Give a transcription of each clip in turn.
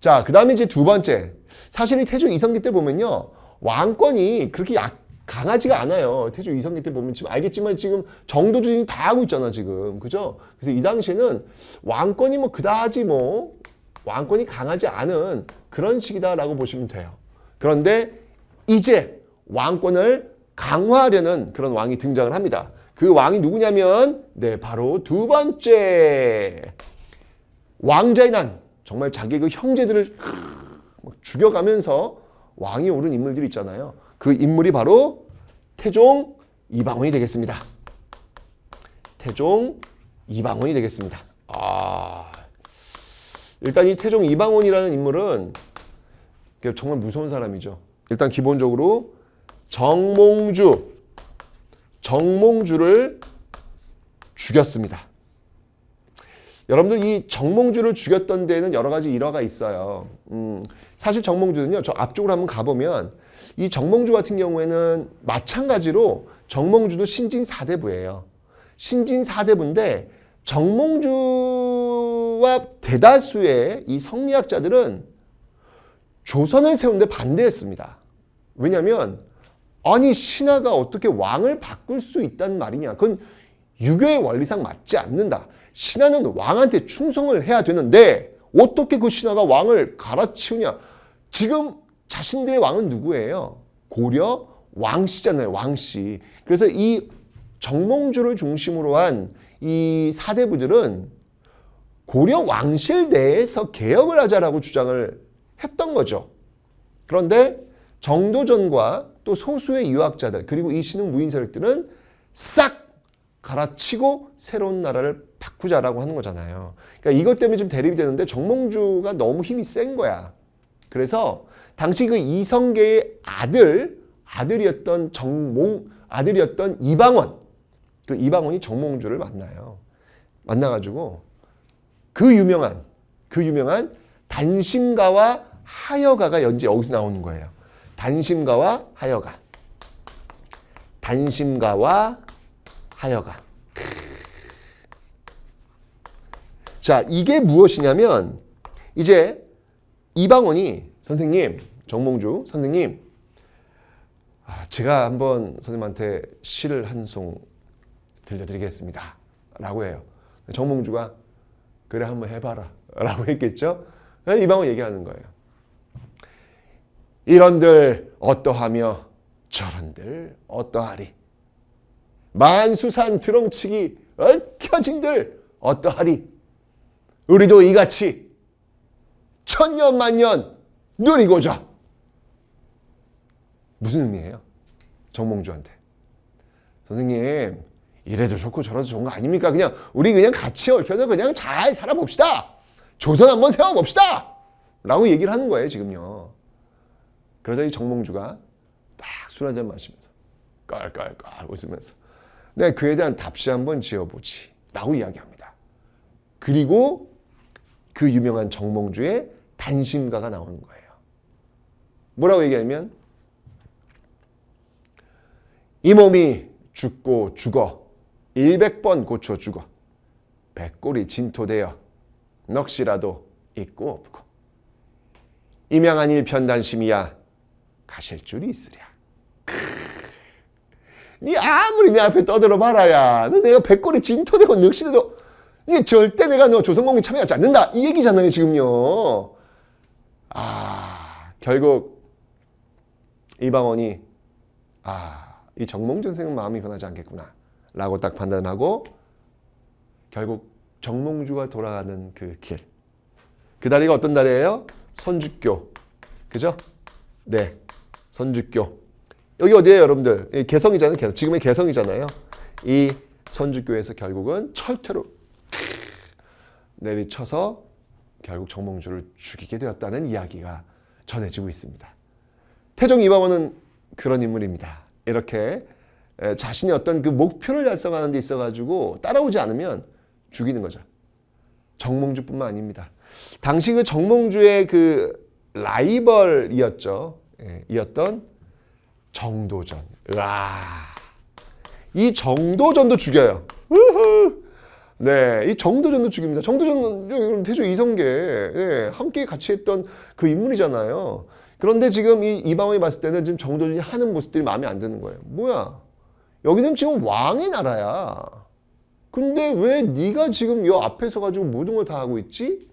자, 그 다음에 이제 두 번째. 사실 이 태종 이성기 때 보면요. 왕권이 그렇게 강하지가 않아요. 태종 이성기 때 보면 지금 알겠지만 지금 정도주의 다 하고 있잖아, 지금. 그죠? 그래서 이 당시에는 왕권이 뭐 그다지 뭐 왕권이 강하지 않은 그런 시기다라고 보시면 돼요. 그런데 이제 왕권을 강화하려는 그런 왕이 등장을 합니다. 그 왕이 누구냐면 네, 바로 두 번째 왕자의 난. 정말 자기 그 형제들을 죽여가면서 왕이 오른 인물들이 있잖아요. 그 인물이 바로 태종 이방원이 되겠습니다. 태종 이방원이 되겠습니다. 일단 이 태종 이방원이라는 인물은 정말 무서운 사람이죠. 일단 기본적으로 정몽주를 죽였습니다. 여러분들 이 정몽주를 죽였던 데에는 여러 가지 일화가 있어요. 사실 정몽주는요. 저 앞쪽으로 한번 가보면 이 정몽주 같은 경우에는 마찬가지로 정몽주도 신진 4대부예요. 신진 4대부인데 정몽주와 대다수의 이 성리학자들은 조선을 세우는데 반대했습니다. 왜냐하면 아니 신하가 어떻게 왕을 바꿀 수 있단 말이냐. 그건 유교의 원리상 맞지 않는다. 신하는 왕한테 충성을 해야 되는데 어떻게 그 신하가 왕을 갈아치우냐. 지금 자신들의 왕은 누구예요? 고려 왕씨잖아요. 왕씨. 그래서 이 정몽주를 중심으로 한 이 사대부들은 고려 왕실 내에서 개혁을 하자라고 주장을 했던 거죠. 그런데 정도전과 또 소수의 유학자들 그리고 이 신흥 무인 세력들은 싹 갈아치고 새로운 나라를 바꾸자라고 하는 거잖아요. 그러니까 이것 때문에 좀 대립이 되는데 정몽주가 너무 힘이 센 거야. 그래서 당시 그 이성계의 아들이었던 이방원, 그 이방원이 정몽주를 만나요. 만나가지고 그 유명한 단심가와 하여가가 여기서 나오는 거예요. 단심가와 하여가. 자, 이게 무엇이냐면 이제 이방원이 선생님, 정몽주 선생님, 제가 한번 선생님한테 시를 한 송 들려드리겠습니다. 라고 해요. 정몽주가 그래 한번 해봐라. 라고 했겠죠. 이방원 얘기하는 거예요. 이런들 어떠하며 저런들 어떠하리. 만수산 드렁치기 얽혀진들 어떠하리. 우리도 이같이 천년만년 누리고자. 무슨 의미예요? 정몽주한테. 선생님 이래도 좋고 저래도 좋은 거 아닙니까? 우리 그냥 같이 얽혀서 그냥 잘 살아봅시다. 조선 한번 세워봅시다. 라고 얘기를 하는 거예요 지금요. 그러자 이 정몽주가 딱 술 한잔 마시면서 깔깔깔 웃으면서 내가 그에 대한 답시 한번 지어보지 라고 이야기합니다. 그리고 그 유명한 정몽주의 단심가가 나오는 거예요. 뭐라고 얘기하면 이 몸이 죽고 죽어 100번 고쳐 죽어 100골이 진토되어 넋이라도 있고 없고 임양한 일편단심이야 가실 줄이 있으랴. 니 아무리 내 앞에 떠들어봐라야 너 내가 100골이 진토되고 넋이라도 니 절대 내가 너 조선공에 참여하지 않는다 이 얘기잖아요 지금요. 결국 이방원이 이 정몽주 선생은 마음이 변하지 않겠구나 라고 딱 판단하고 결국 정몽주가 돌아가는 그 길. 그 다리가 어떤 다리예요? 선주교. 그죠? 네. 선주교. 여기 어디예요 여러분들? 개성이잖아요. 지금의 개성이잖아요. 이 선주교에서 결국은 철퇴로 내리쳐서 결국 정몽주를 죽이게 되었다는 이야기가 전해지고 있습니다. 태종 이방원은 그런 인물입니다. 이렇게 자신의 어떤 그 목표를 달성하는 데 있어가지고 따라오지 않으면 죽이는 거죠. 정몽주뿐만 아닙니다. 당시 그 정몽주의 그 라이벌이었죠. 예, 이었던 정도전. 이 정도전도 죽여요. 네, 이 정도전도 죽입니다. 정도전 태조 이성계 예, 함께 같이 했던 그 인물이잖아요. 그런데 지금 이 이방원이 봤을 때는 지금 정도전이 하는 모습들이 마음에 안 드는 거예요. 뭐야? 여기는 지금 왕의 나라야. 근데 왜 네가 지금 이 앞에 서 가지고 모든 걸 다 하고 있지?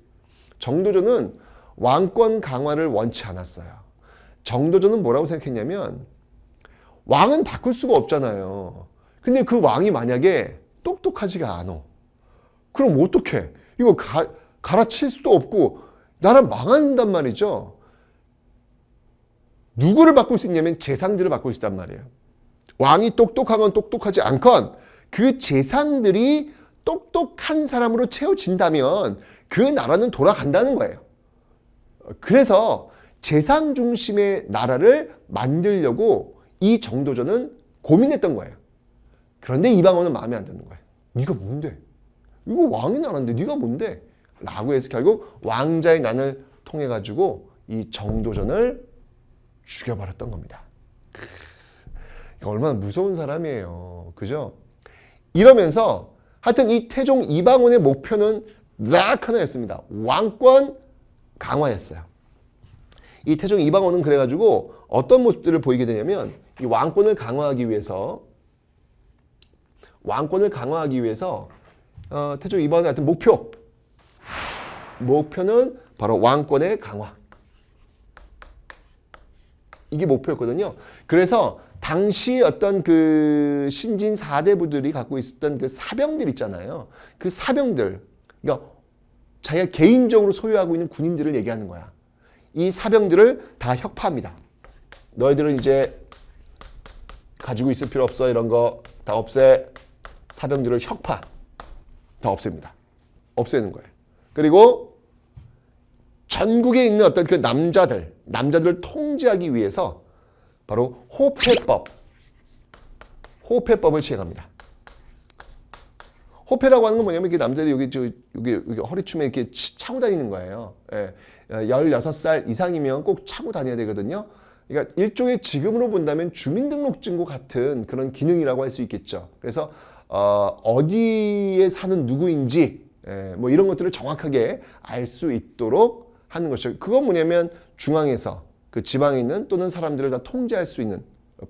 정도전은 왕권 강화를 원치 않았어요. 정도전은 뭐라고 생각했냐면 왕은 바꿀 수가 없잖아요. 근데 그 왕이 만약에 똑똑하지가 않아. 그럼 어떡해? 이거 갈아칠 수도 없고 나라 망한단 말이죠. 누구를 바꿀 수 있냐면 재상들을 바꿀 수 있단 말이에요. 왕이 똑똑하건 똑똑하지 않건 그 재상들이 똑똑한 사람으로 채워진다면 그 나라는 돌아간다는 거예요. 그래서 재상 중심의 나라를 만들려고 이 정도전은 고민했던 거예요. 그런데 이방원은 마음에 안 드는 거예요. 네가 뭔데? 이거 왕의 나라인데 네가 뭔데? 라고 해서 결국 왕자의 난을 통해 가지고 이 정도전을 죽여버렸던 겁니다. 얼마나 무서운 사람이에요. 그죠? 이러면서 하여튼 이 태종 이방원의 목표는 딱 하나였습니다. 왕권 강화였어요. 이 태종 이방원은 그래가지고 어떤 모습들을 보이게 되냐면 이 왕권을 강화하기 위해서 태종 이방원의 하여튼 목표는 바로 왕권의 강화. 이게 목표였거든요. 그래서 당시 어떤 그 신진 4대부들이 갖고 있었던 그 사병들 있잖아요. 그 사병들, 그러니까 자기가 개인적으로 소유하고 있는 군인들을 얘기하는 거야. 이 사병들을 다 혁파합니다. 너희들은 이제 가지고 있을 필요 없어. 이런 거 다 없애. 사병들을 혁파. 다 없앱니다. 없애는 거예요. 그리고 전국에 있는 어떤 그 남자들을 통제하기 위해서 바로 호패법을 시행합니다. 호패라고 하는 건 뭐냐면 이게 남자들이 여기 허리춤에 이렇게 차고 다니는 거예요. 예. 16살 이상이면 꼭 차고 다녀야 되거든요. 그러니까 일종의 지금으로 본다면 주민등록증과 같은 그런 기능이라고 할 수 있겠죠. 그래서 어디에 사는 누구인지 뭐 이런 것들을 정확하게 알 수 있도록 하는 것이죠. 그건 뭐냐면 중앙에서 그 지방에 있는 또는 사람들을 다 통제할 수 있는,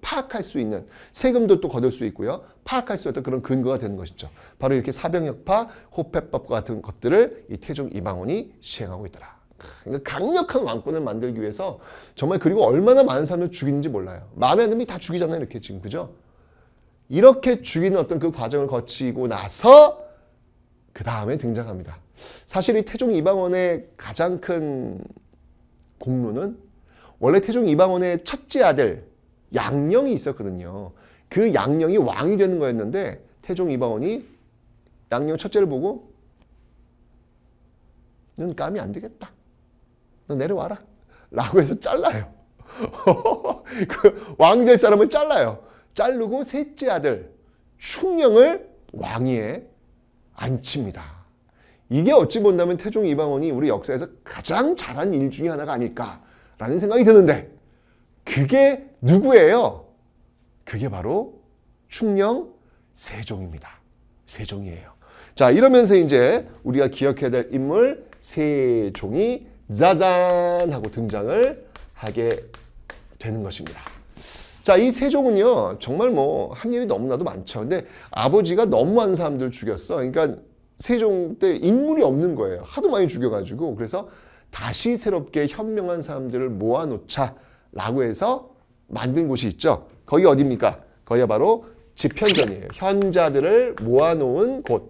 파악할 수 있는, 세금도 또 거둘 수 있고요. 파악할 수 있는 그런 근거가 되는 것이죠. 바로 이렇게 사병혁파, 호패법과 같은 것들을 이 태종 이방원이 시행하고 있더라. 그러니까 강력한 왕권을 만들기 위해서 정말 그리고 얼마나 많은 사람을 죽이는지 몰라요. 마음에 안 들면 다 죽이잖아요. 이렇게 지금 그죠? 이렇게 죽이는 어떤 그 과정을 거치고 나서 그 다음에 등장합니다. 사실 이 태종 이방원의 가장 큰 공로는 원래 태종 이방원의 첫째 아들 양령이 있었거든요. 그 양령이 왕이 되는 거였는데 태종 이방원이 양령 첫째를 보고 넌 감이 안 되겠다. 너 내려와라. 라고 해서 잘라요. 그 왕이 될 사람을 잘라요. 자르고 셋째 아들 충령을 왕위에 앉힙니다. 이게 어찌 본다면 태종 이방원이 우리 역사에서 가장 잘한 일 중에 하나가 아닐까라는 생각이 드는데 그게 누구예요? 그게 바로 충령 세종입니다. 세종이에요. 자, 이러면서 이제 우리가 기억해야 될 인물 세종이 짜잔 하고 등장을 하게 되는 것입니다. 자, 이 세종은요, 정말 뭐 한 일이 너무나도 많죠. 근데 아버지가 너무 많은 사람들을 죽였어. 그러니까 세종 때 인물이 없는 거예요. 하도 많이 죽여가지고. 그래서 다시 새롭게 현명한 사람들을 모아놓자라고 해서 만든 곳이 있죠. 거기 어디입니까? 거기가 바로 집현전이에요. 현자들을 모아놓은 곳.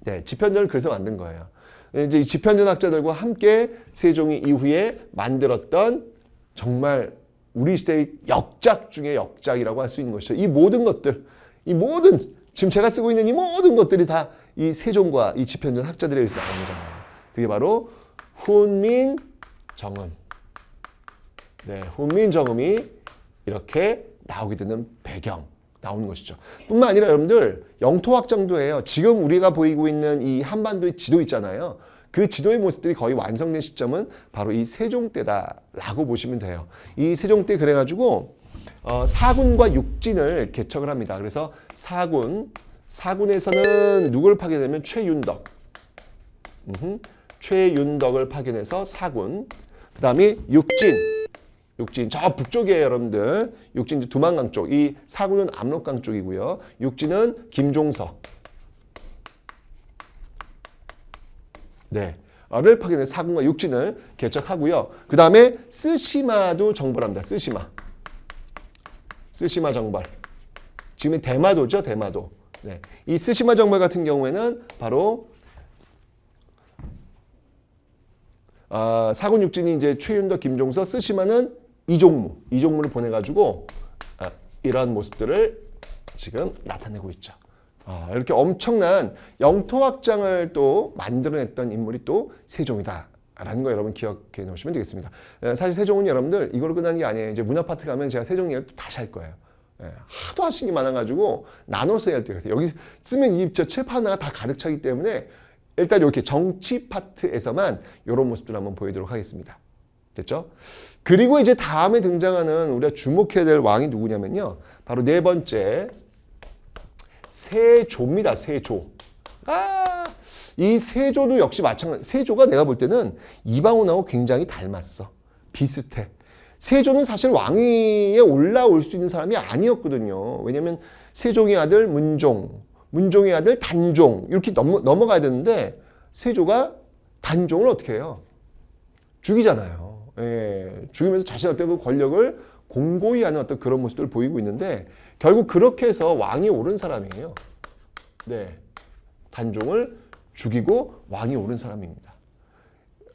네, 집현전을 그래서 만든 거예요. 이제 이 집현전 학자들과 함께 세종이 이후에 만들었던 정말 우리 시대의 역작 중에 역작이라고 할 수 있는 것이죠. 이 모든 것들, 지금 제가 쓰고 있는 이 모든 것들이 다 이 세종과 이 집현전 학자들에 의해서 나온 거잖아요. 그게 바로 훈민정음. 네, 훈민정음이 이렇게 나오게 되는 배경. 나오는 것이죠. 뿐만 아니라 여러분들 영토 확장도 해요. 지금 우리가 보이고 있는 이 한반도의 지도 있잖아요. 그 지도의 모습들이 거의 완성된 시점은 바로 이 세종 때다라고 보시면 돼요. 이 세종 때 그래가지고 사군과 육진을 개척을 합니다. 그래서 사군에서는 누굴 파견하면 최윤덕을 파견해서 사군. 그 다음에 육진 저 북쪽이에요, 여러분들. 육진 두만강 쪽. 이 사군은 압록강 쪽이고요. 육진은 김종서. 네. 를 파견해서 사군과 육진을 개척하고요. 그 다음에 쓰시마도 정벌합니다. 쓰시마 정벌. 지금 대마도죠, 대마도. 네. 이 쓰시마 정벌 같은 경우에는 바로 사군 육진이 이제 최윤덕, 김종서, 쓰시마는 이종무를 보내가지고 이러한 모습들을 지금 나타내고 있죠. 이렇게 엄청난 영토 확장을 또 만들어냈던 인물이 또 세종이다라는 거 여러분 기억해 놓으시면 되겠습니다. 사실 세종은 여러분들 이걸로 끝나는 게 아니에요. 이제 문화파트 가면 제가 세종 이야기 또 다시 할 거예요. 하도 하시는 게 많아가지고 나눠서 해야 할 때가 있어요. 여기 쓰면 이 칠판 하나가 다 가득 차기 때문에 일단 이렇게 정치 파트에서만 이런 모습들을 한번 보이도록 하겠습니다. 됐죠? 그리고 이제 다음에 등장하는 우리가 주목해야 될 왕이 누구냐면요. 바로 네 번째 세조입니다. 세조. 이 세조도 역시 마찬가지. 세조가 내가 볼 때는 이방원하고 굉장히 닮았어. 비슷해. 세조는 사실 왕위에 올라올 수 있는 사람이 아니었거든요. 왜냐하면 세종의 아들 문종의 아들 단종 이렇게 넘어가야 되는데 세조가 단종을 어떻게 해요? 죽이잖아요. 예, 죽이면서 자신의 어떤 그 권력을 공고히 하는 어떤 그런 모습들을 보이고 있는데 결국 그렇게 해서 왕이 오른 사람이에요. 네, 단종을 죽이고 왕이 오른 사람입니다.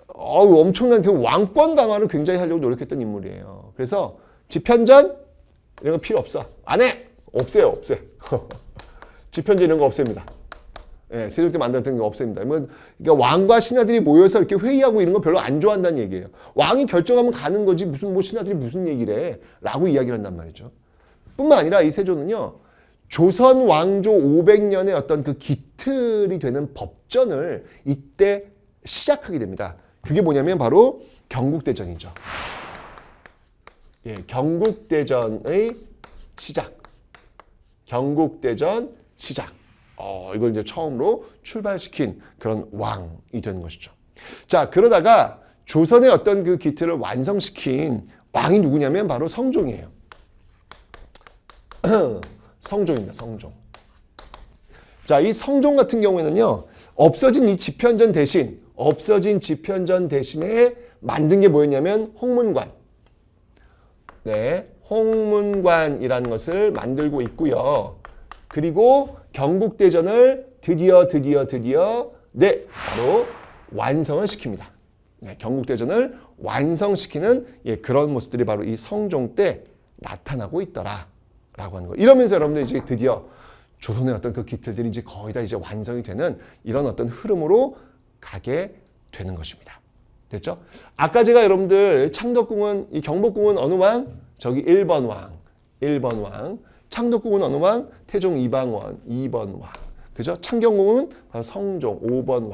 엄청난 그 왕권 강화를 굉장히 하려고 노력했던 인물이에요. 그래서 집현전 이런 거 필요 없어. 안 해. 없애요. 집현전 이런 거 없앱니다. 예, 세종 때 만들었던 거 없앱니다. 그러니까 왕과 신하들이 모여서 이렇게 회의하고 이런 거 별로 안 좋아한다는 얘기예요. 왕이 결정하면 가는 거지 무슨 뭐 신하들이 무슨 얘기를 해 라고 이야기를 한단 말이죠. 뿐만 아니라 이 세조는요. 조선 왕조 500년의 어떤 그 기틀이 되는 법전을 이때 시작하게 됩니다. 그게 뭐냐면 바로 경국대전이죠. 예, 경국대전의 시작. 경국대전 시작. 이걸 이제 처음으로 출발시킨 그런 왕이 되는 것이죠. 자, 그러다가 조선의 어떤 그 기틀을 완성시킨 왕이 누구냐면 바로 성종이에요. 성종입니다. 성종. 자, 이 성종 같은 경우에는요. 없어진 집현전 대신에 만든 게 뭐였냐면 홍문관. 네, 홍문관이라는 것을 만들고 있고요. 그리고 경국대전을 드디어 네, 바로 완성을 시킵니다. 네, 경국대전을 완성시키는 그런 모습들이 바로 이 성종 때 나타나고 있더라라고 하는 거. 이러면서 여러분들 이제 드디어 조선의 어떤 그 기틀들이 이제 거의 다 이제 완성이 되는 이런 어떤 흐름으로 가게 되는 것입니다. 됐죠? 아까 제가 여러분들 창덕궁은 이 경복궁은 어느 왕? 저기 1번 왕. 창덕궁은 어느 왕? 태종 이방원 2번 왕. 그죠? 창경궁은 바로 성종 5번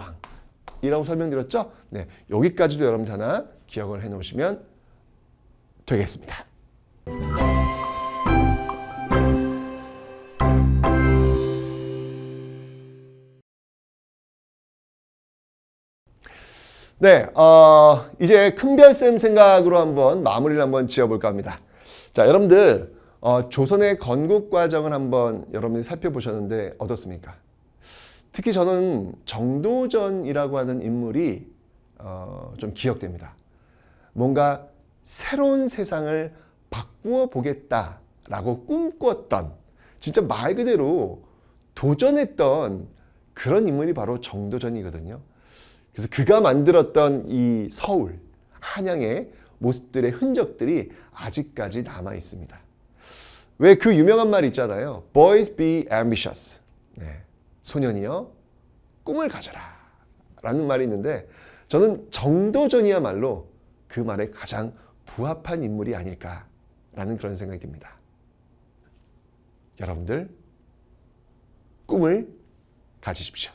왕이라고 설명드렸죠? 네, 여기까지도 여러분들 하나 기억을 해 놓으시면 되겠습니다. 네, 이제 큰별쌤 생각으로 한번 마무리를 한번 지어볼까 합니다. 자, 여러분들 조선의 건국 과정을 한번 여러분들이 살펴보셨는데 어떻습니까? 특히 저는 정도전이라고 하는 인물이 좀 기억됩니다. 뭔가 새로운 세상을 바꾸어 보겠다라고 꿈꿨던 진짜 말 그대로 도전했던 그런 인물이 바로 정도전이거든요. 그래서 그가 만들었던 이 서울, 한양의 모습들의 흔적들이 아직까지 남아 있습니다. 왜 그 유명한 말 있잖아요. Boys be ambitious. 네. 소년이여 꿈을 가져라. 라는 말이 있는데 저는 정도전이야말로 그 말에 가장 부합한 인물이 아닐까라는 그런 생각이 듭니다. 여러분들 꿈을 가지십시오.